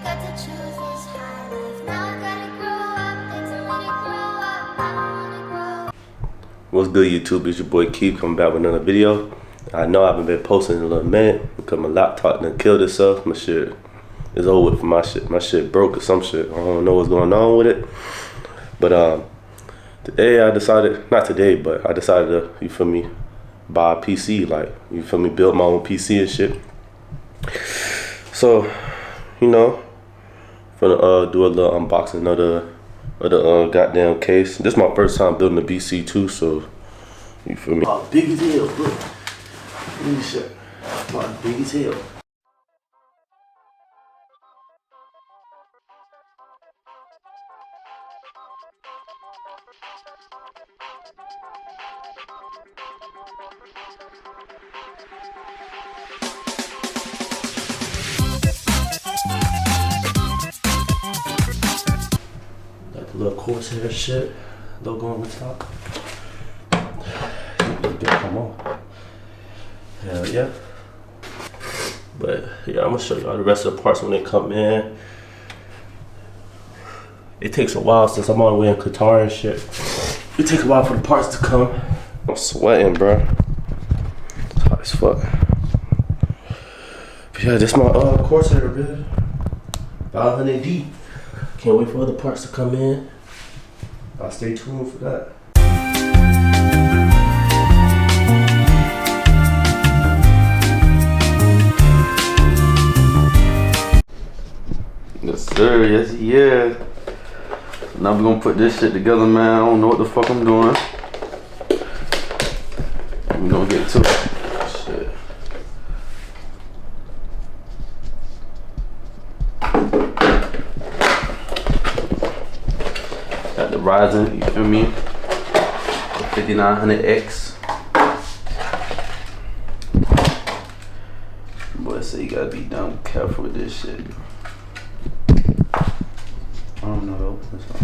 got to choose this high life. Now I gotta grow up, things are really grow up. I don't wanna grow. What's good, YouTube? It's your boy Keith coming back with another video. I know I haven't been posting in a little minute because my laptop done killed itself. My shit is over with for my shit. My shit broke or some shit. I don't know what's going on with it. But today I decided, not today, but I decided to, you feel me, buy a PC. Like, you feel me, build my own PC and shit. So, you know, gonna do a little unboxing of the goddamn case. This is my first time building a PC too, so you feel me? Oh, big as hell, bro. Look at shit. Oh, big as hell. Got the little Corsair shit logo on the top. Come on. Hell yeah. But yeah, I'm gonna show y'all the rest of the parts when they come in. It takes a while since I'm all the way in Qatar and shit. It takes a while for the parts to come. I'm sweating, bro. It's hot as fuck. But yeah, this my Corsair, man. 500D. Can't wait for other parts to come in. I'll stay tuned for that. Yes sir, yes yeah. Now we're gonna put this shit together, man. I don't know what the fuck I'm doing. We're gonna get to it. Shit. Got the Ryzen, you feel me? The 5900X. Boy, so you gotta be damn careful with this shit. I don't know though. That's all.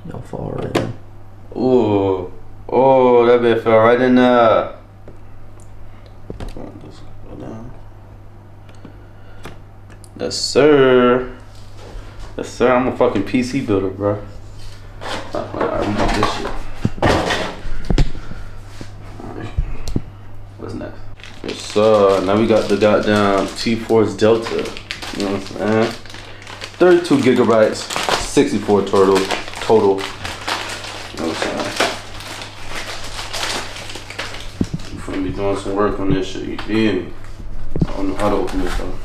Y'all fall right in. Ooh. Oh, that bit fell right in there. Just go down. Yes, sir. Yes, sir. I'm a fucking PC builder, bro. I remove this shit. Alright. What's next? Yes, sir. Now we got the goddamn T-Force Delta. You know what I'm saying? 32 gigabytes, 64 total. You know what I'm saying? You feel me? Doing some work on this shit. You feel me? I don't know how to open this though.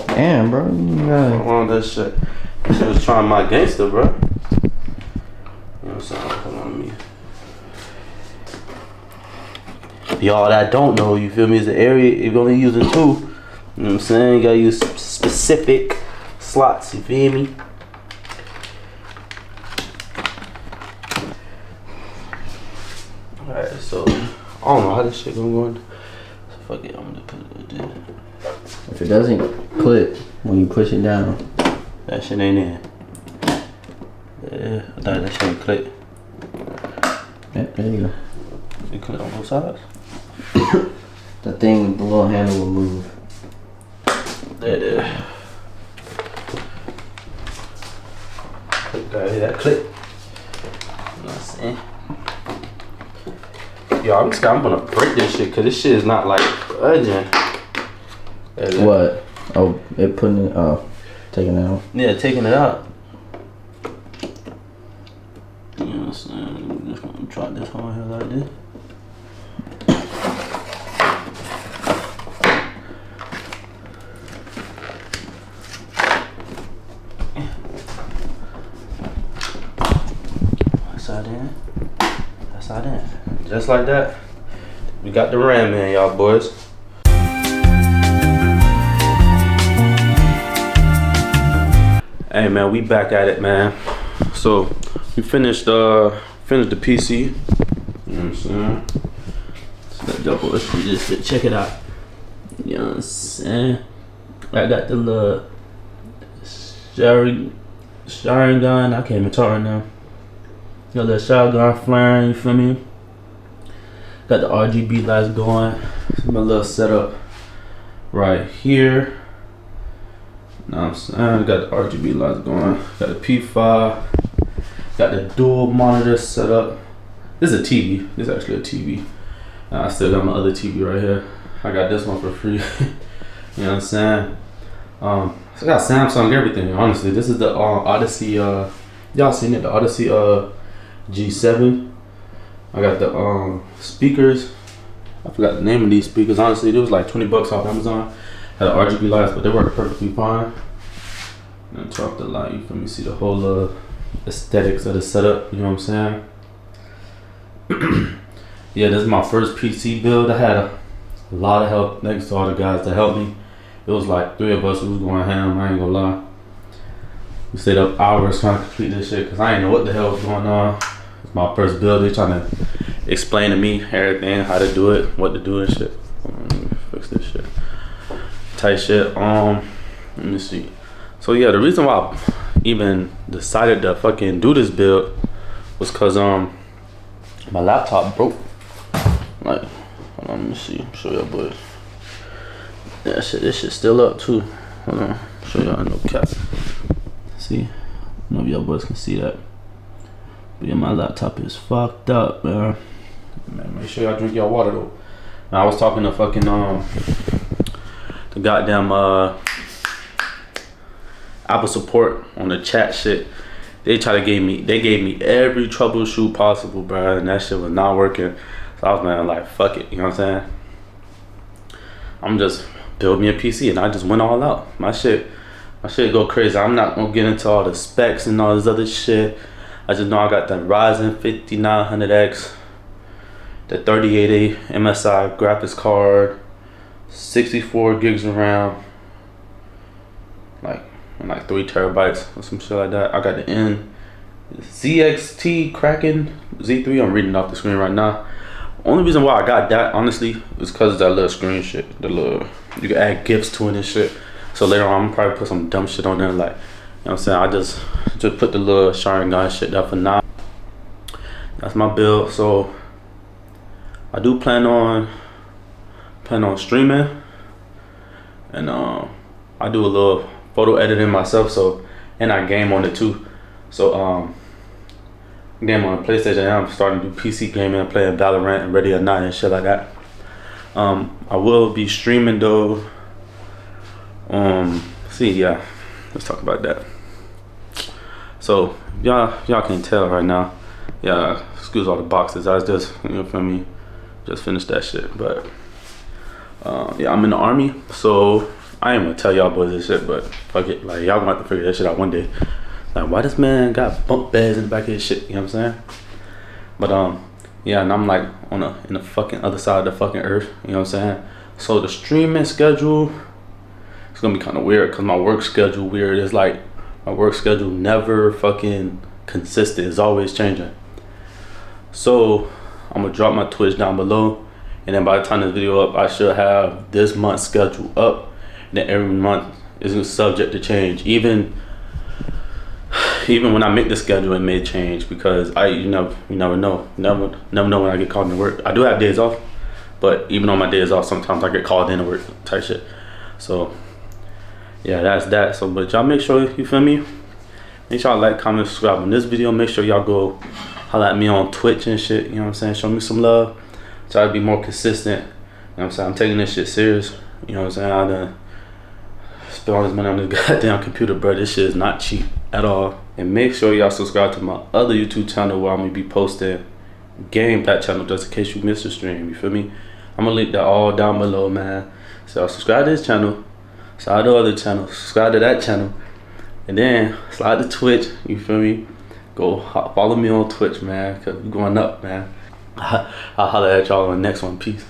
Damn, bro. I want that shit. This shit was trying my gangster, bro. You know what I'm saying? Hold on me. Y'all that don't know, you feel me, is the area you're only using two. You know what I'm saying? You gotta use specific slots, you feel me? Alright, so I don't know how this shit gonna go in. So fuck it, I'm gonna put it there. If it doesn't click when you push it down, that shit ain't in. Yeah, I thought that shit ain't click. yeah, there you go. You click on both sides? The thing, the little handle will move. There. Click, hear that click. You know what I'm saying? Yo, I'm gonna break this shit because this shit is not like urgent. What? Oh, it putting it, oh, taking it out. Yeah, taking it out. You know what I'm saying? I'm just gonna try this on here like this. That's how then. Just like that. We got the RAM in, y'all boys. Hey man, we back at it, man. So we finished the PC. You know what I'm saying? So that double, let's just check it out. You know what I'm saying? I got the little shotgun gun. I can't even talk right now. Got the shotgun flaring, you feel me? Got the RGB lights going. This is my little setup right here. Now I'm saying, got the RGB lights going. Got the P5. Got the dual monitor set up. This is a TV. This is actually a TV. I still got my other TV right here. I got this one for free. You know what I'm saying? So I got Samsung everything. Honestly, this is the Odyssey. Y'all seen it? The Odyssey G7. I got the speakers. I forgot the name of these speakers. Honestly, it was like $20 off Amazon. Had the RGB lights, but they work perfectly fine. And turn off the light. You feel me? See the whole aesthetics of the setup. You know what I'm saying? Yeah, this is my first PC build. I had a lot of help next to all the guys that helped me. It was like 3 of us who was going ham. I ain't gonna lie. We stayed up hours trying to complete this shit because I didn't know what the hell was going on. It's my first build. They trying to explain to me everything, how to do it, what to do and shit. Let me fix this shit. Tight shit. Let me see. So yeah, the reason why I even decided to fucking do this build was cause my laptop broke. Like, hold on, let me see. Show y'all boys. Yeah, shit, this shit's still up too. Hold on, show y'all no cap. See, I don't know if y'all boys can see that. But yeah, my laptop is fucked up, man. Make sure y'all drink y'all water though. Now I was talking to fucking the goddamn Apple support on the chat shit. They gave me every troubleshoot possible, bro, and that shit was not working. So I was like, fuck it, you know what I'm saying? I'm just build me a PC, and I just went all out. My shit go crazy. I'm not gonna get into all the specs and all this other shit. I just know I got the Ryzen 5900X, the 3080 MSI graphics card, 64 gigs of RAM, like 3 terabytes or some shit like that. I got the ZXT Kraken Z3. I'm reading off the screen right now. Only reason why I got that, honestly, is because of that little screen shit. The little, you can add GIFs to it and shit. So later on, I'm gonna probably put some dumb shit on there, like, you know what I'm saying? I just put the little Sharingan shit there for now. That's my build. So I do plan on streaming, and I do a little photo editing myself. So, and I game on it too. So game on PlayStation, and I'm starting to do PC gaming, playing Valorant and Ready or Not and shit like that. I will be streaming though. Yeah, let's talk about that. So y'all can tell right now. Yeah, excuse all the boxes. I was just, you know, feel me, just finished that shit. But yeah, I'm in the army, so I ain't gonna tell y'all boys this shit, but fuck it, like y'all gonna have to figure that shit out one day. Like, why this man got bunk beds in the back of his shit, you know what I'm saying? But yeah, and I'm like in the fucking other side of the fucking earth, you know what I'm saying? So the streaming schedule, it's gonna be kind of weird because my work schedule weird. It's like my work schedule never fucking consistent. It's always changing. So I'm gonna drop my Twitch down below, and then by the time this video up, I should have this month's schedule up. And then every month is subject to change. Even when I make the schedule, it may change because you never know when I get called into work. I do have days off, but even on my days off, sometimes I get called into work type shit. So yeah, that's that. So but y'all make sure, you feel me, make sure y'all like, comment, subscribe on this video. Make sure y'all go holla at me on Twitch and shit, you know what I'm saying? Show me some love. Try to be more consistent, you know what I'm saying? I'm taking this shit serious, you know what I'm saying? I done spend all this money on this goddamn computer, bro. This shit is not cheap at all. And make sure y'all subscribe to my other YouTube channel where I'm gonna be posting game that channel just in case you missed the stream, you feel me? I'm gonna link that all down below, man. So subscribe to this channel, subscribe to other channel, subscribe to that channel, and then slide to Twitch, you feel me? Go follow me on Twitch, man, cause we're going up, man. I'll holler at y'all on the next one. Peace.